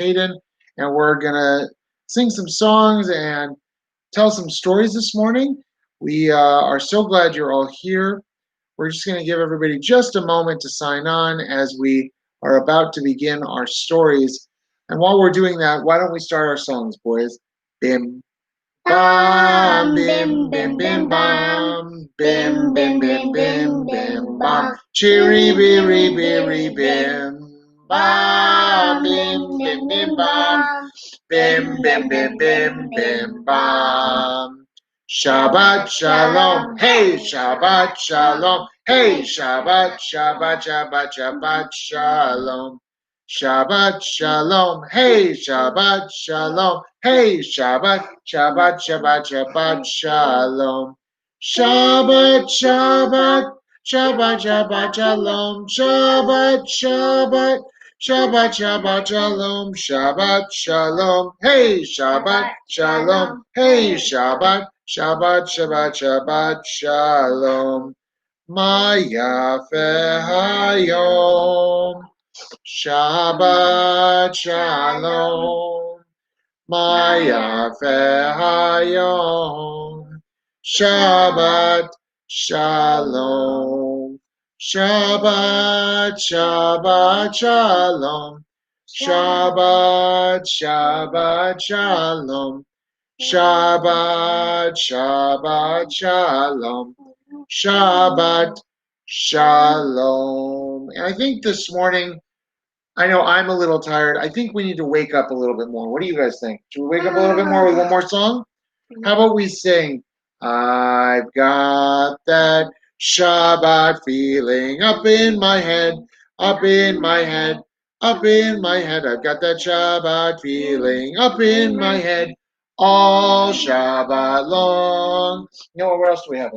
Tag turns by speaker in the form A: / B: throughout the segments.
A: Hayden, and we're going to sing some songs and tell some stories this morning. We are so glad you're all here. We're just going to give everybody just a moment to sign on as we are about to begin our stories. And while we're doing that, why don't we start our songs, boys? Bim, bam, bim, bim, bim, bam, bim, bim, bim, bim, bim, bam, chiri, biri, biri, bim, bam, bim, bim, bim, bam, bim, bim, bim, bim, bim, bam. Shabbat Shalom, hey, Shabbat Shalom, hey, Shabbat, Shabbat, Shabbat, Shabbat Shalom. Shabbat Shalom, hey, Shabbat Shalom, hey, Shabbat, Shabbat, Shabbat, Shabbat Shalom. Shabbat, Shabbat, Shabbat, Shabbat Shalom, Shabbat, Shabbat, Shabbat, Shabbat Shalom, Shabbat Shalom, hey, Shabbat Shalom, hey, Shabbat, Shabbat, Shabbat, Shabbat Shalom. Maya Hayom. Shabbat Shalom, Maya Hayom. Shabbat Shalom, Shabbat Shabbat Shalom, Shabbat Shabbat Shalom, Shabbat Shabbat Shalom, Shabbat Shalom. And I think this morning, I know I'm a little tired. I think we need to wake up a little bit more. What do you guys think? Should we wake up a little bit more with one more song? How about we sing, I've got that Shabbat feeling up in my head, up in my head, up in my head. I've got that Shabbat feeling up in my head all Shabbat long. You know what else do we have?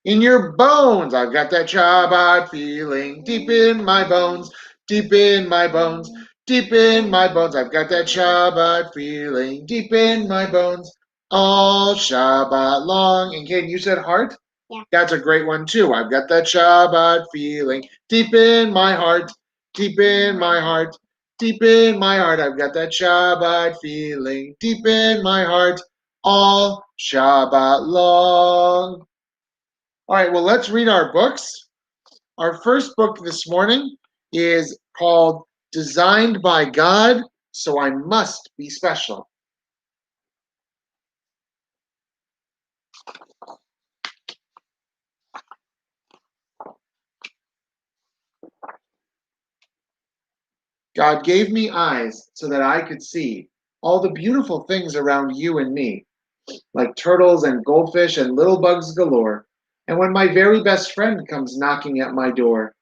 A: In your bones, I've got that Shabbat feeling deep in my bones, deep in my bones, deep in my bones. I've got that Shabbat feeling deep in my bones all Shabbat long. And Kaden, you said heart?
B: Yeah.
A: That's a great one too. I've got that Shabbat feeling deep in my heart, deep in my heart, deep in my heart. I've got that Shabbat feeling deep in my heart all Shabbat long. All right, well, let's read our books. Our first book this morning is called Designed by God, So I Must Be Special. God gave me eyes so that I could see all the beautiful things around you and me, like turtles and goldfish and little bugs galore. And when my very best friend comes knocking at my door,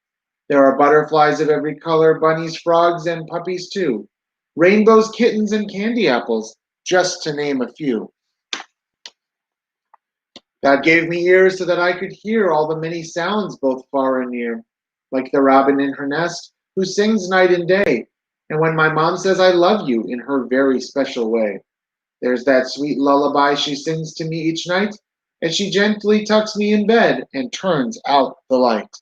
A: there are butterflies of every color, bunnies, frogs, and puppies too. Rainbows, kittens, and candy apples, just to name a few. God gave me ears so that I could hear all the many sounds both far and near, like the robin in her nest, who sings night and day, and when my mom says I love you in her very special way. There's that sweet lullaby she sings to me each night, as she gently tucks me in bed and turns out the light.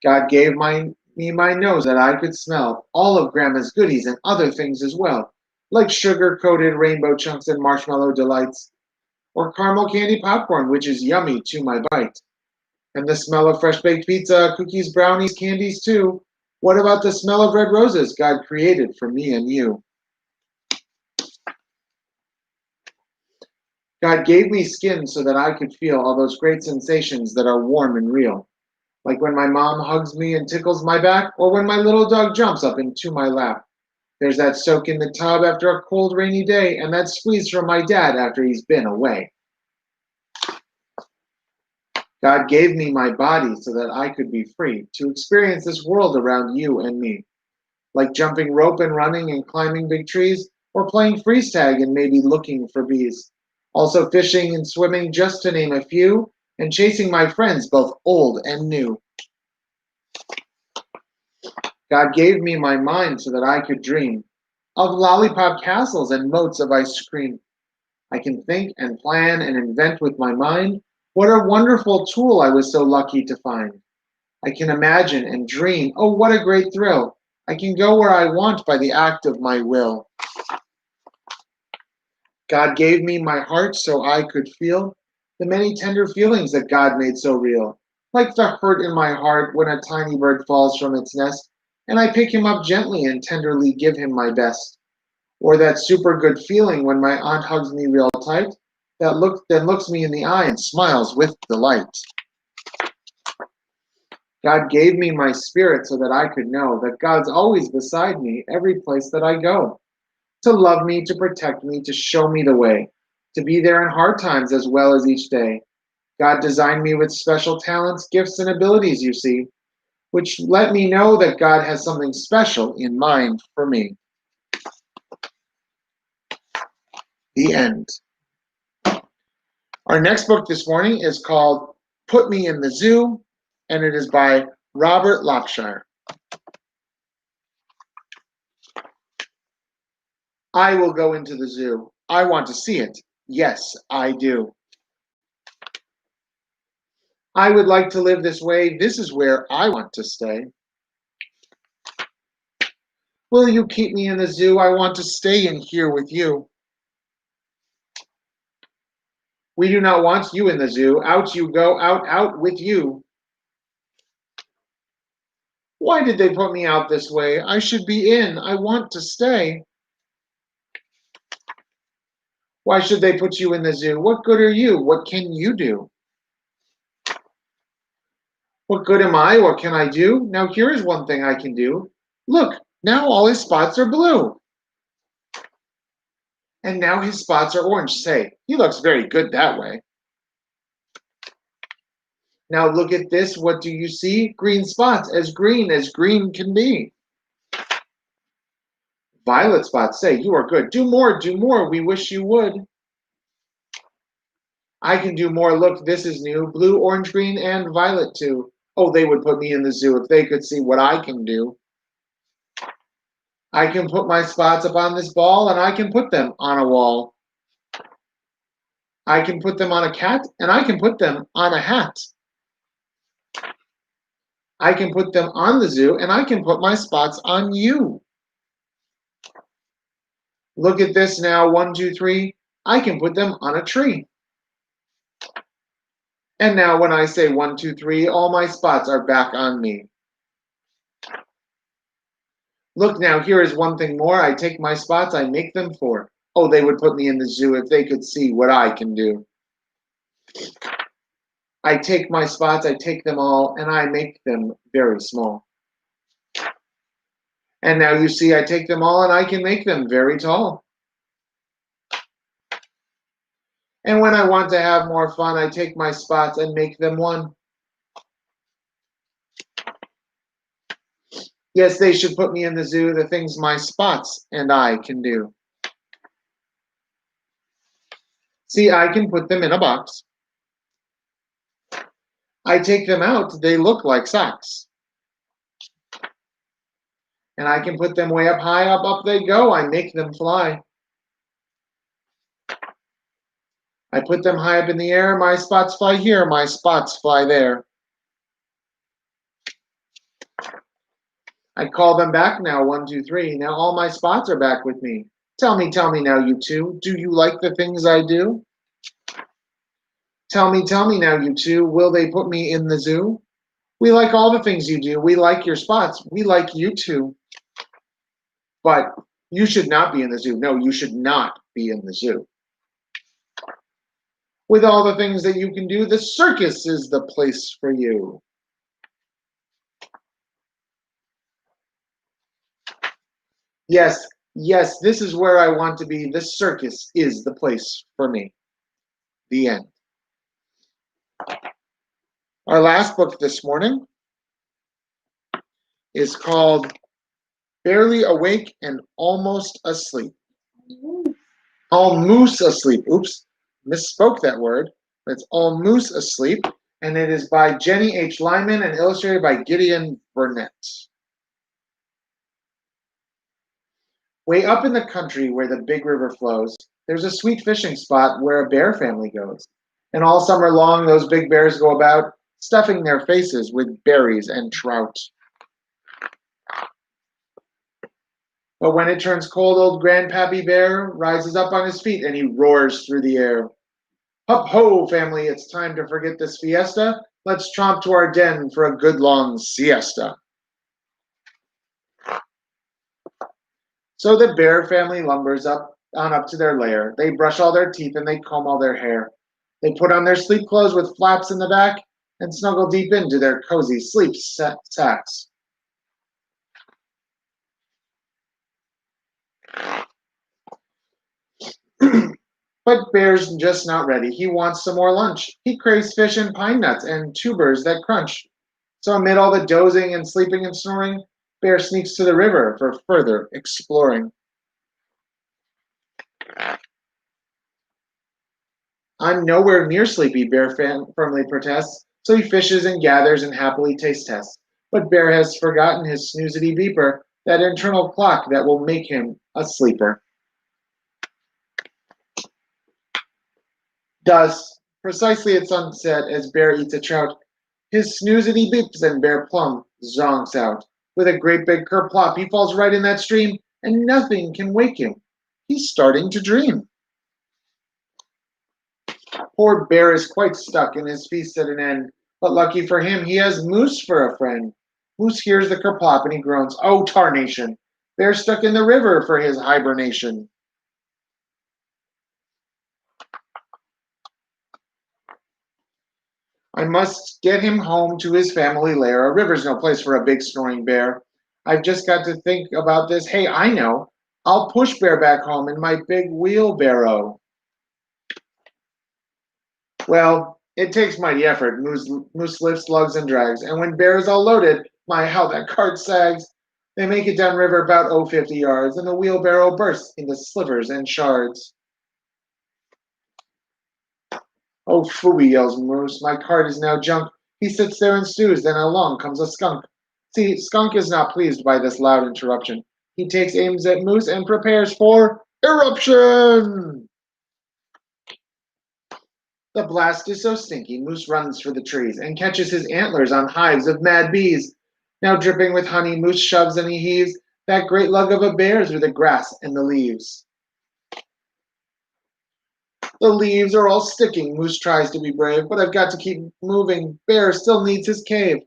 A: God gave me my nose that I could smell all of Grandma's goodies and other things as well, like sugar-coated rainbow chunks and marshmallow delights, or caramel candy popcorn, which is yummy to my bite. And the smell of fresh-baked pizza, cookies, brownies, candies too. What about the smell of red roses God created for me and you? God gave me skin so that I could feel all those great sensations that are warm and real, like when my mom hugs me and tickles my back, or when my little dog jumps up into my lap. There's that soak in the tub after a cold, rainy day, and that squeeze from my dad after he's been away. God gave me my body so that I could be free to experience this world around you and me, like jumping rope and running and climbing big trees, or playing freeze tag and maybe looking for bees. Also fishing and swimming, just to name a few, and chasing my friends, both old and new. God gave me my mind so that I could dream of lollipop castles and moats of ice cream. I can think and plan and invent with my mind What a wonderful tool I was so lucky to find. I can imagine and dream. Oh, what a great thrill. I can go where I want by the act of my will. God gave me my heart so I could feel the many tender feelings that God made so real. Like the hurt in my heart when a tiny bird falls from its nest, and I pick him up gently and tenderly give him my best. Or that super good feeling when my aunt hugs me real tight, then looks me in the eye and smiles with delight. God gave me my spirit so that I could know that God's always beside me every place that I go. To love me, to protect me, to show me the way, to be there in hard times as well as each day. God designed me with special talents, gifts, and abilities, you see, which let me know that God has something special in mind for me. The end. Our next book this morning is called Put Me in the Zoo, and it is by Robert Lockshire. I will go into the zoo. I want to see it. Yes, I do. I would like to live this way. This is where I want to stay. Will you keep me in the zoo? I want to stay in here with you. We do not want you in the zoo. Out you go, out, out with you. Why did they put me out this way? I should be in. I want to stay. Why should they put you in the zoo? What good are you? What can you do? What good am I? What can I do? Now here is one thing I can do. Look, now all his spots are blue. And now his spots are orange. Say, he looks very good that way. Now look at this. What do you see? Green spots, as green can be. Violet spots. Say, you are good. Do more. We wish you would. I can do more. Look, this is new. Blue, orange, green, and violet too. Oh, they would put me in the zoo if they could see what I can do. I can put my spots up on this ball, and I can put them on a wall. I can put them on a cat, and I can put them on a hat. I can put them on the zoo, and I can put my spots on you. Look at this now, 1, 2, 3. I can put them on a tree. And now when I say 1, 2, 3, all my spots are back on me. Look now, here is one thing more. I take my spots, I make them 4. Oh, they would put me in the zoo if they could see what I can do. I take my spots, I take them all, and I make them very small. And now you see I take them all and I can make them very tall. And when I want to have more fun, I take my spots and make them 1. Yes, they should put me in the zoo, the things my spots and I can do. See, I can put them in a box. I take them out, they look like socks. And I can put them way up high, up they go, I make them fly. I put them high up in the air, my spots fly here, my spots fly there. I call them back now, 1, 2, 3. Now all my spots are back with me. Tell me now, you two, do you like the things I do? Tell me now, you two, will they put me in the zoo? We like all the things you do. We like your spots. We like you too. But you should not be in the zoo. No, you should not be in the zoo. With all the things that you can do, the circus is the place for you. Yes, this is where I want to be. The circus is the place for me. The end. Our last book this morning is called Barely Awake and Almost Asleep. Almost asleep. Oops, misspoke that word. It's Almost Asleep, and it is by Jenny H. Lyman and illustrated by Gideon Burnett. Way up in the country where the big river flows, there's a sweet fishing spot where a bear family goes. And all summer long, those big bears go about stuffing their faces with berries and trout. But when it turns cold, old Grandpappy Bear rises up on his feet and he roars through the air. Hup ho, family, it's time to forget this fiesta. Let's tromp to our den for a good long siesta. So the bear family lumbers up to their lair. They brush all their teeth and they comb all their hair. They put on their sleep clothes with flaps in the back and snuggle deep into their cozy sleep sacks. But Bear's just not ready. He wants some more lunch. He craves fish and pine nuts and tubers that crunch. So amid all the dozing and sleeping and snoring, Bear sneaks to the river for further exploring. I'm nowhere near sleepy, Bear firmly protests, so he fishes and gathers and happily taste tests. But Bear has forgotten his snoozity beeper, that internal clock that will make him a sleeper. Thus, precisely at sunset, as Bear eats a trout, his snoozity beeps and Bear plumb zonks out. With a great big kerplop, he falls right in that stream, and nothing can wake him. He's starting to dream. Poor Bear is quite stuck, and his feast at an end. But lucky for him, he has Moose for a friend. Moose hears the kerplop and he groans, "Oh, tarnation! Bear's stuck in the river for his hibernation." I must get him home to his family lair. A river's no place for a big snoring bear. I've just got to think about this. Hey, I know. I'll push Bear back home in my big wheelbarrow. Well, it takes mighty effort. Moose lifts, lugs, and drags. And when Bear is all loaded, my, how that cart sags. They make it down river about 50 yards, and the wheelbarrow bursts into slivers and shards. "Oh, phooey," yells Moose, "my cart is now junk." He sits there and stews, then along comes a skunk. See, Skunk is not pleased by this loud interruption. He takes aims at Moose and prepares for eruption. The blast is so stinky, Moose runs for the trees and catches his antlers on hives of mad bees. Now dripping with honey, Moose shoves and he heaves that great lug of a bear through the grass and the leaves. The leaves are all sticking. Moose tries to be brave, but I've got to keep moving. Bear still needs his cave.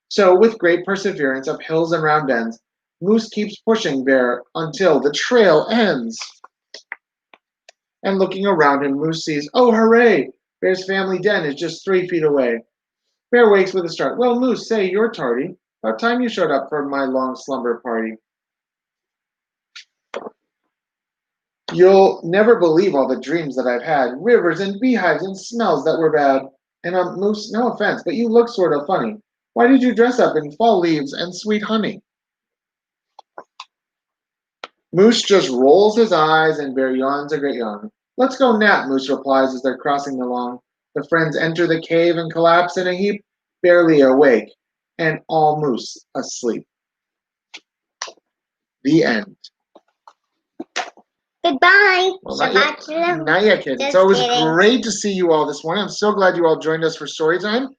A: So, with great perseverance up hills and round bends, Moose keeps pushing Bear until the trail ends. And looking around him, Moose sees, oh, hooray! Bear's family den is just 3 feet away. Bear wakes with a start. Well, Moose, say, you're tardy. About time you showed up for my long slumber party. You'll never believe all the dreams that I've had. Rivers and beehives and smells that were bad. And Moose, no offense, but you look sort of funny. Why did you dress up in fall leaves and sweet honey? Moose just rolls his eyes and Bear yawns a great yawn. Let's go nap, Moose replies as they're crossing the lawn. The friends enter the cave and collapse in a heap, barely awake, and all Moose asleep. The end.
B: Goodbye.
A: Well,
B: Shabbat Shalom.
A: not yet, kids. It's always great to see you all this morning. I'm so glad you all joined us for story time.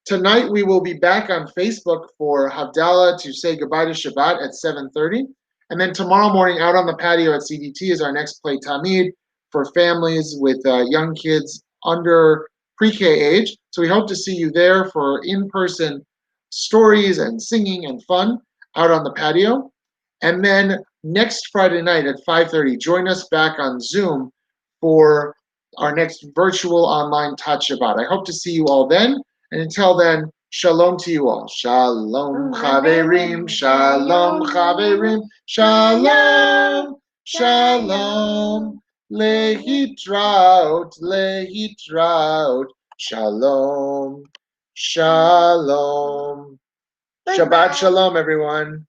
A: Tonight we will be back on Facebook for Havdalah to say goodbye to Shabbat at 7:30. And then tomorrow morning out on the patio at CDT is our next Play Tamid for families with young kids under pre-K age. So we hope to see you there for in-person stories and singing and fun out on the patio. And then next Friday night at 5:30, join us back on Zoom for our next virtual online Touch Shabbat. I hope to see you all then. And until then, shalom to you all. Shalom chaverim, shalom chaverim, shalom, shalom, lehitraut, lehitraut, shalom, shalom. Shabbat shalom, everyone.